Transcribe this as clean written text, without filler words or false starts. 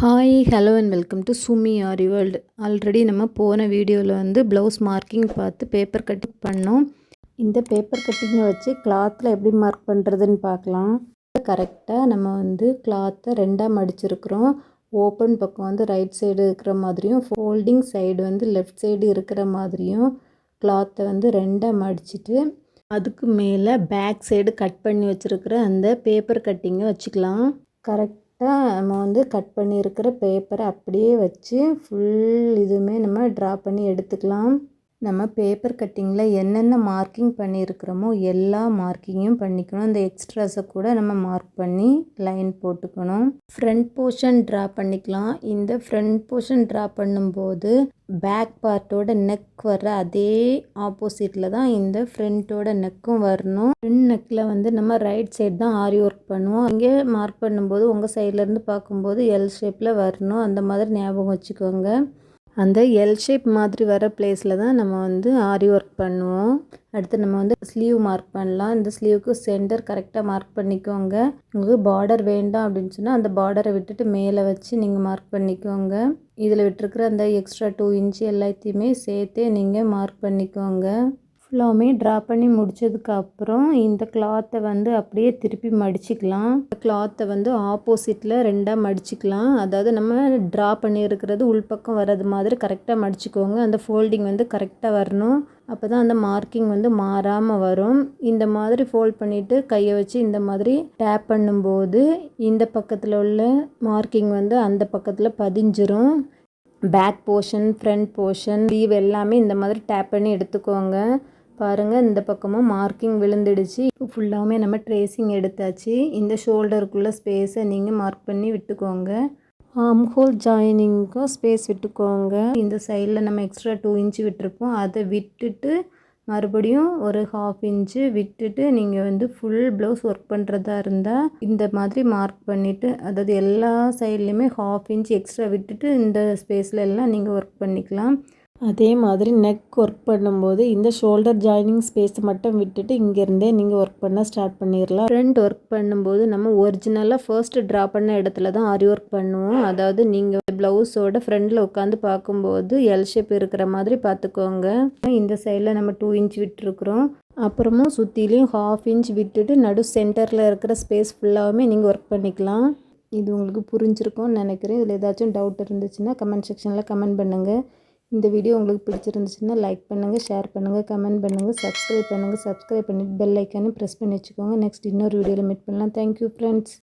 Hi hello and welcome to Sumi Aari World. Already நம்ம போன வீடியோவில் வந்து ப்ளவுஸ் மார்க்கிங் பார்த்து பேப்பர் கட்டிங் பண்ணோம். இந்த பேப்பர் கட்டிங்கை வச்சு கிளாத்தில் எப்படி மார்க் பண்ணுறதுன்னு பார்க்கலாம். கரெக்டாக நம்ம வந்து கிளாத்தை ரெண்டாக மடிச்சிருக்கிறோம். ஓப்பன் பக்கம் வந்து ரைட் சைடு இருக்கிற மாதிரியும் ஃபோல்டிங் சைடு வந்து லெஃப்ட் சைடு இருக்கிற மாதிரியும் கிளாத்தை வந்து ரெண்டாக மடிச்சிட்டு அதுக்கு மேலே பேக் சைடு கட் பண்ணி வச்சுருக்கிற அந்த பேப்பர் கட்டிங்கை வச்சுக்கலாம். நம்ம வந்து கட் பண்ணியிருக்கிற பேப்பரை அப்படியே வச்சு ஃபுல் இதுவுமே நம்ம ட்ரா பண்ணி எடுத்துக்கலாம். நம்ம பேப்பர் கட்டிங்கில் என்னென்ன மார்க்கிங் பண்ணியிருக்கிறோமோ எல்லா மார்க்கிங்கும் பண்ணிக்கணும். இந்த எக்ஸ்ட்ராஸை கூட நம்ம மார்க் பண்ணி லைன் போட்டுக்கணும். ஃப்ரண்ட் போர்ஷன் ட்ரா பண்ணிக்கலாம். இந்த ஃப்ரண்ட் போர்ஷன் ட்ரா பண்ணும்போது பேக் பார்ட்டோட நெக் வர்ற அதே ஆப்போசிட்டில் தான் இந்த ஃப்ரண்ட்டோட நெக்கும் வரணும். ஃப்ரண்ட் நெக்கில் வந்து நம்ம ரைட் சைடு தான் ஆரி ஒர்க் பண்ணுவோம். இங்கே மார்க் பண்ணும்போது உங்கள் சைட்லேருந்து பார்க்கும்போது எல் ஷேப்பில் வரணும். அந்த மாதிரி ஞாபகம் வச்சுக்கோங்க. அந்த எல் ஷேப் மாதிரி வர பிளேஸில் தான் நம்ம வந்து ஆரி ஒர்க் பண்ணுவோம். அடுத்து நம்ம வந்து ஸ்லீவ் மார்க் பண்ணலாம். இந்த ஸ்லீவுக்கு சென்டர் கரெக்டாக மார்க் பண்ணிக்கோங்க. உங்களுக்கு பார்டர் வேண்டாம் அப்படின்னு சொன்னால் அந்த பார்டரை விட்டுட்டு மேலே வச்சு நீங்கள் மார்க் பண்ணிக்கோங்க. இதில் விட்டுருக்கிற அந்த எக்ஸ்ட்ரா 2 இன்ச்சு எல்லாத்தையுமே சேர்த்தே நீங்கள் மார்க் பண்ணிக்கோங்க. ஃபுல்லாமே ட்ரா பண்ணி முடித்ததுக்கப்புறம் இந்த கிளாத்தை வந்து அப்படியே திருப்பி மடிச்சிக்கலாம். கிளாத்தை வந்து ஆப்போசிட்டில் ரெண்டாக மடிச்சிக்கலாம். அதாவது நம்ம ட்ரா பண்ணியிருக்கிறது உள்பக்கம் வர்றது மாதிரி கரெக்டாக மடிச்சிக்கோங்க. அந்த ஃபோல்டிங் வந்து கரெக்டாக வரணும். அப்போ தான் அந்த மார்க்கிங் வந்து மாறாமல் வரும். இந்த மாதிரி ஃபோல்ட் பண்ணிவிட்டு கையை வச்சு இந்த மாதிரி டேப் பண்ணும்போது இந்த பக்கத்தில் உள்ள மார்க்கிங் வந்து அந்த பக்கத்தில் பதிஞ்சிரும். Back portion, front portion, sleeve எல்லாமே இந்த மாதிரி டேப் பண்ணி எடுத்துக்கோங்க. பாருங்கள், இந்த பக்கமும் மார்க்கிங் விழுந்துடுச்சு. இப்போ ஃபுல்லாமே நம்ம ட்ரேசிங் எடுத்தாச்சு. இந்த ஷோல்டருக்குள்ளே ஸ்பேஸை நீங்கள் மார்க் பண்ணி விட்டுக்கோங்க. ஆர்ம் ஹோல் ஜாயினிங்க்கும் ஸ்பேஸ் விட்டுக்கோங்க. இந்த சைடில் நம்ம எக்ஸ்ட்ரா 2 இன்ச்சு விட்டுருப்போம். அதை விட்டுட்டு மறுபடியும் ஒரு 1/2 இன்ச்சு விட்டுட்டு நீங்கள் வந்து ஃபுல் ப்ளவுஸ் ஒர்க் பண்ணுறதா இருந்தால் இந்த மாதிரி மார்க் பண்ணிவிட்டு, அதாவது எல்லா சைட்லேயுமே 1/2 இன்ச் எக்ஸ்ட்ரா விட்டுட்டு இந்த ஸ்பேஸில் எல்லாம் நீங்கள் ஒர்க் பண்ணிக்கலாம். அதே மாதிரி நெக் ஒர்க் பண்ணும்போது இந்த ஷோல்டர் ஜாயினிங் ஸ்பேஸை மட்டும் விட்டுட்டு இங்கேருந்தே நீங்கள் ஒர்க் பண்ண ஸ்டார்ட் பண்ணிடலாம். ஃப்ரண்ட் ஒர்க் பண்ணும்போது நம்ம ஒரிஜினலாக ஃபர்ஸ்ட்டு ட்ரா பண்ண இடத்துல தான் ஆரி ஒர்க் பண்ணுவோம். அதாவது நீங்கள் ப்ளவுஸோட ஃப்ரண்டில் உட்காந்து பார்க்கும்போது எல் ஷேப் இருக்கிற மாதிரி பார்த்துக்கோங்க. இந்த சைடில் நம்ம 2 இன்ச் விட்டுருக்குறோம். அப்புறமா சுற்றிலையும் 1/2 இன்ச் விட்டுட்டு நடு சென்டரில் இருக்கிற ஸ்பேஸ் ஃபுல்லாகவுமே நீங்கள் ஒர்க் பண்ணிக்கலாம். இது உங்களுக்கு புரிஞ்சிருக்கும்னு நினைக்கிறேன். இதில் ஏதாச்சும் டவுட் இருந்துச்சுன்னா கமெண்ட் செக்ஷனில் கமெண்ட் பண்ணுங்கள். இந்த வீடியோ உங்களுக்கு பிடிச்சிருந்துச்சுன்னா லைக் பண்ணுங்கள், ஷேர் பண்ணுங்கள், கமெண்ட் பண்ணுங்கள், சப்ஸ்கிரைப் பண்ணுங்கள். சப்ஸ்கிரைப் பண்ணிவிட்டு பெல் ஐக்கானே ப்ரெஸ் பண்ணி வச்சுக்கோங்க. நெக்ஸ்ட் இன்னொரு வீடியோவில் மீட் பண்ணலாம். Thank you friends.